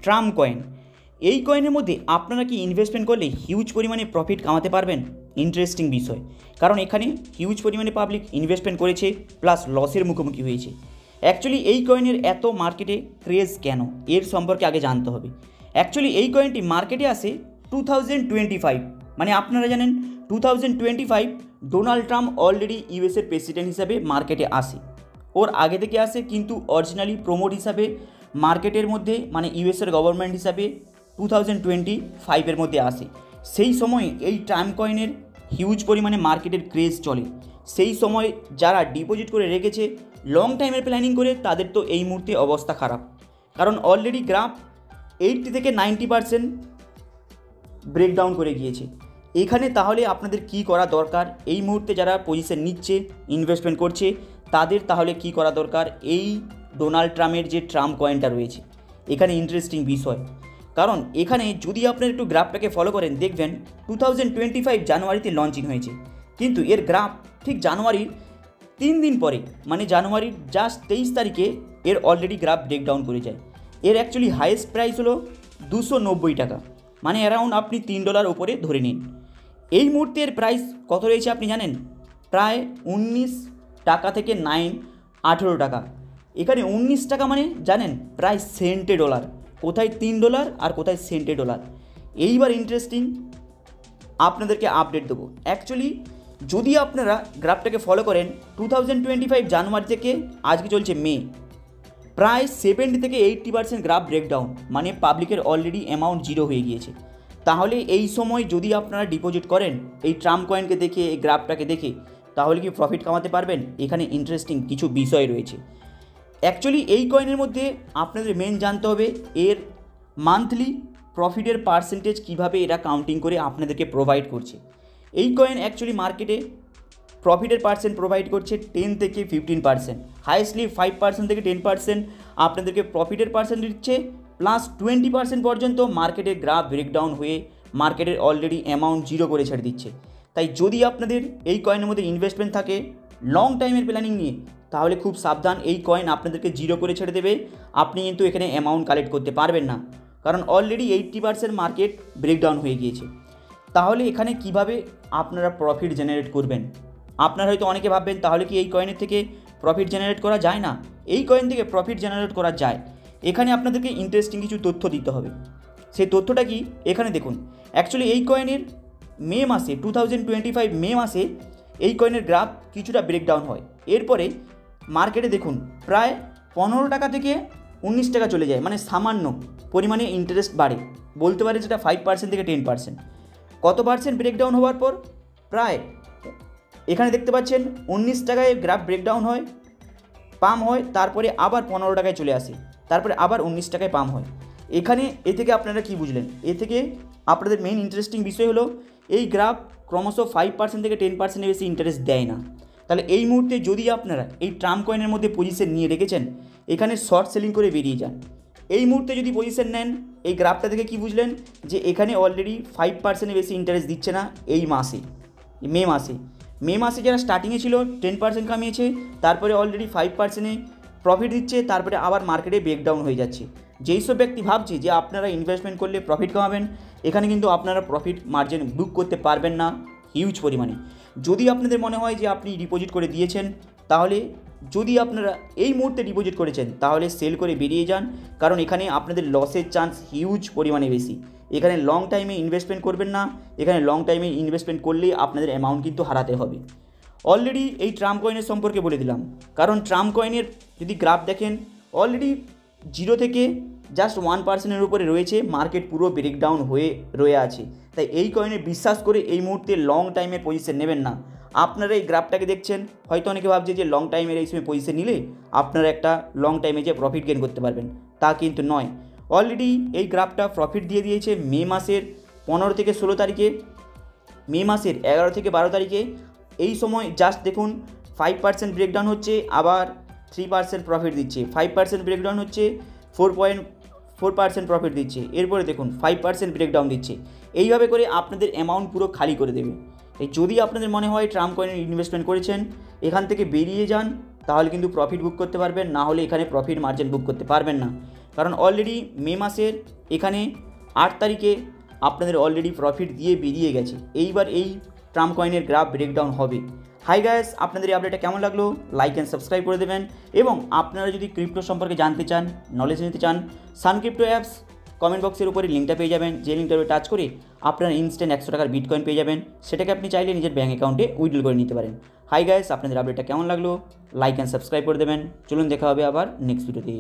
Trump coin. এই কয়েনের মধ্যে আপনারা কি ইনভেস্টমেন্ট করলে হিউজ পরিমাণে প্রফিট কামাতে পারবেন? ইন্টারেস্টিং বিষয়, কারণ এখানে হিউজ পরিমাণে পাবলিক ইনভেস্টমেন্ট করেছে প্লাস লসের মুখোমুখি হয়েছে। অ্যাকচুয়ালি এই কয়েনের এত মার্কেটে ক্রেজ কেন, এর সম্পর্কে আগে জানতে হবে। অ্যাকচুয়ালি এই কয়েনটি মার্কেটে আসে 2025, মানে আপনারা জানেন 2025 ডোনাল্ড ট্রাম্প অলরেডি ইউএসের প্রেসিডেন্ট হিসাবে মার্কেটে আসে। ওর আগে থেকে আসে, কিন্তু অরিজিনালি প্রমোট হিসাবে মার্কেটের মধ্যে, মানে ইউএসের গভর্নমেন্ট হিসাবে 2025 মধ্যে আসে। সেই সময় এই ট্রাম্প কয়েনের হিউজ পরিমাণে মার্কেটের ক্রেজ চলে। সেই সময় যারা ডিপোজিট করে রেখেছে লং টাইমের প্ল্যানিং করে, তাদের তো এই মুহূর্তে অবস্থা খারাপ, কারণ অলরেডি গ্রাফ 80 থেকে 90% ব্রেকডাউন করে গিয়েছে। এখানে তাহলে আপনাদের কি করা দরকার? এই মুহূর্তে যারা পজিশন নিচ্ছে, ইনভেস্টমেন্ট করছে, তাদের তাহলে কি করা দরকার? এই ডোনাল্ড ট্রাম্পের যে ট্রাম্প কয়েনটা রয়েছে, এখানে ইন্টারেস্টিং বিষয়, কারণ এখানে যদি আপনারা একটু গ্রাফটাকে ফলো করেন, দেখবেন 2025 জানুয়ারিতে লঞ্চিং হয়েছে, কিন্তু এর গ্রাফ ঠিক জানুয়ারির 3 দিন পরে, মানে জানুয়ারির জাস্ট 23 তারিখে এর অলরেডি গ্রাফ ব্রেকডাউন করে যায়। এর অ্যাকচুয়ালি হাইয়েস্ট প্রাইস হলো 290 টাকা, মানে অ্যারাউন্ড আপনি $3 উপরে ধরে নিন। এই মুহূর্তে এর প্রাইস কত রয়েছে আপনি জানেন? প্রায় 19 টাকা থেকে 18 টাকা। এখানে 19 টাকা মানে জানেন প্রায় সেন্টে ডলার, কোথায় $3 আর কোথায় সেন্টে ডলার। এইবার ইন্টারেস্টিং আপনাদেরকে আপডেট দেবো। অ্যাকচুয়ালি যদি আপনারা গ্রাফটাকে ফলো করেন, 2025 জানুয়ারি থেকে আজকে চলছে মে, প্রায় 70 থেকে 80% গ্রাফ ব্রেকডাউন, মানে পাবলিকের অলরেডি অ্যামাউন্ট জিরো হয়ে গিয়েছে। তাহলে এই সময় যদি আপনারা ডিপোজিট করেন এই ট্রাম্প কয়েনকে দেখে, এই গ্রাফটাকে দেখে, তাহলে কি প্রফিট কামাতে পারবেন? এখানে ইন্টারেস্টিং কিছু বিষয় রয়েছে। অ্যাকচুয়ালি এই কয়েনের মধ্যে আপনাদের মেন জানতে হবে এর মান্থলি প্রফিটের পার্সেন্টেজ কীভাবে এরা কাউন্টিং করে আপনাদেরকে প্রোভাইড করছে। এই কয়েন অ্যাকচুয়ালি মার্কেটে প্রফিটের পার্সেন্ট প্রোভাইড করছে 10 থেকে 15%, হাইয়েস্টলি 5% থেকে 10% আপনাদেরকে প্রফিটের পার্সেন্ট দিচ্ছে, প্লাস 20% পর্যন্ত মার্কেটের গ্রাফ ব্রেকডাউন হয়ে মার্কেটের অলরেডি অ্যামাউন্ট জিরো করে ছেড়ে দিচ্ছে। তাই যদি আপনাদের এই কয়েনের মধ্যে ইনভেস্টমেন্ট থাকে লং টাইমের প্ল্যানিং নিয়ে, তাহলে খুব সাবধান, এই কয়েন আপনাদেরকে জিরো করে ছেড়ে দেবে। আপনি কিন্তু এখানে অ্যামাউন্ট কালেক্ট করতে পারবেন না, কারণ অলরেডি 80% মার্কেট ব্রেকডাউন হয়ে গিয়েছে। তাহলে এখানে কিভাবে আপনারা প্রফিট জেনারেট করবেন? আপনারা হয়তো অনেকে ভাববেন তাহলে কি এই কয়েনের থেকে প্রফিট জেনারেট করা যায় না? এই কয়েন থেকে প্রফিট জেনারেট করা যায়। এখানে আপনাদেরকে ইন্টারেস্টিং কিছু তথ্য দিতে হবে। সেই তথ্যটা কি এখানে দেখুন। অ্যাকচুয়ালি এই কয়েনের মে মাসে 2025 মে মাসে এই কয়েনের গ্রাফ কিছুটা ব্রেকডাউন হয়। এরপরে মার্কেটে দেখুন প্রায় 15 টাকা থেকে 19 টাকা চলে যায়, মানে সামান্য পরিমাণে ইন্টারেস্ট বাড়ে, বলতে পারে যেটা 5% থেকে 10%। কত পার্সেন্ট ব্রেকডাউন হওয়ার পর প্রায় এখানে দেখতে পাচ্ছেন 19 টাকায় গ্রাফ ব্রেকডাউন হয়, পাম হয়, তারপরে আবার 15 টাকায় চলে আসে, তারপরে আবার 19 টাকায় পাম হয়। এখানে এ থেকে আপনারা কি বুঝলেন? এ থেকে আপনাদের মেইন ইন্টারেস্টিং বিষয় হলো এই গ্রাফ ক্রমশ 5% থেকে 10%-এর বেশি ইন্টারেস্ট দেয় না। তাহলে এই মুহূর্তে যদি আপনারা এই ট্রাম্প কয়েনের মধ্যে পজিশন নিয়ে রেখেছেন, এখানে শর্ট সেলিং করে বেরিয়ে যান। এই মুহূর্তে যদি পজিশন নেন, এই গ্রাফটা থেকে কি বুঝলেন? যে এখানে অলরেডি 5%-এর বেশি ইন্টারেস্ট দিচ্ছে না এই মাসে, মে মাসে যারা স্টার্টিংয়ে ছিল 10% কামিয়েছে, তারপরে অলরেডি 5%-এ প্রফিট দিচ্ছে, তারপরে আবার মার্কেটে ব্রেকডাউন হয়ে যাচ্ছে। যেই সব ব্যক্তি ভাবছে যে আপনারা ইনভেস্টমেন্ট করলে প্রফিট কামাবেন, এখানে কিন্তু আপনারা প্রফিট মার্জিন বুক করতে পারবেন না হিউজ পরিমাণে। যদি আপনাদের মনে হয় যে আপনি ডিপোজিট করে দিয়েছেন, তাহলে যদি আপনারা এই মুহূর্তে ডিপোজিট করেছেন তাহলে সেল করে বেরিয়ে যান, কারণ এখানে আপনাদের লসের চান্স হিউজ পরিমাণে বেশি। এখানে লং টাইমে ইনভেস্টমেন্ট করবেন না, এখানে লং টাইমে ইনভেস্টমেন্ট করলে আপনাদের অ্যামাউন্ট কিন্তু হারাতে হবে। অলরেডি এই ট্রাম্প কয়েনের সম্পর্কে বলে দিলাম, কারণ ট্রাম্প কয়েনের যদি গ্রাফ দেখেন অলরেডি 0 থেকে জাস্ট 1%-এর উপরে রয়েছে, মার্কেট পুরো ব্রেকডাউন হয়ে রয়ে আছে। তাই এই কয়েনে বিশ্বাস করে এই মুহূর্তে লং টাইমের পজিশন নেবেন না। আপনারা এই গ্রাফটাকে দেখছেন, হয়তো অনেকে ভাবছে যে লং টাইমের এই সময় পজিশন নিলে আপনারা একটা লং টাইমে যে প্রফিট গেইন করতে পারবেন, তা কিন্তু নয়। অলরেডি এই গ্রাফটা প্রফিট দিয়ে দিয়েছে মে মাসের 15 থেকে 16 তারিখে, মে মাসের 11 থেকে 12 তারিখে। এই সময় জাস্ট দেখুন 5% ব্রেকডাউন হচ্ছে, আবার 3% প্রফিট দিচ্ছে, 5% ব্রেকডাউন হচ্ছে, 4.4% প্রফিট দিচ্ছে, এরপরে দেখুন 5% ব্রেকডাউন দিচ্ছে। এইভাবে করে আপনাদের অ্যামাউন্ট পুরো খালি করে দেবে। তাই যদি আপনাদের মনে হয় ট্রাম্প কয়েনে ইনভেস্টমেন্ট করেছেন, এখান থেকে বেরিয়ে যান, তাহলে কিন্তু প্রফিট বুক করতে পারবেন, না হলে এখানে প্রফিট মার্জিন বুক করতে পারবেন না। কারণ অলরেডি মে মাসের এখানে 8 তারিখে আপনাদের অলরেডি প্রফিট দিয়ে বেরিয়ে গেছে। এইবার এই ট্রাম্প কয়েনের গ্রাফ ব্রেকডাউন হবে। হাই গাইস, আপনাদের এই আপডেটটা কেমন লাগলো? লাইক অ্যান্ড সাবস্ক্রাইব করে দেবেন। এবং আপনারা যদি ক্রিপ্টো সম্পর্কে জানতে চান, নলেজ নিতে চান, সান ক্রিপ্টো অ্যাপস কমেন্ট বক্সের উপরে লিঙ্কটা পেয়ে যাবেন। যে লিঙ্কটা টাচ করে আপনারা ইনস্ট্যান্ট 100 টাকার বিটকয়েন পেয়ে যাবেন। সেটাকে আপনি চাইলে নিজের ব্যাঙ্ক অ্যাকাউন্টে উইথড্র করে নিতে পারেন। হাই গাইস, আপনাদের আপডেটটা কেমন লাগলো? লাইক অ্যান্ড সাবস্ক্রাইব করে দেবেন। চলুন দেখা হবে আবার নেক্সট ভিডিওতে।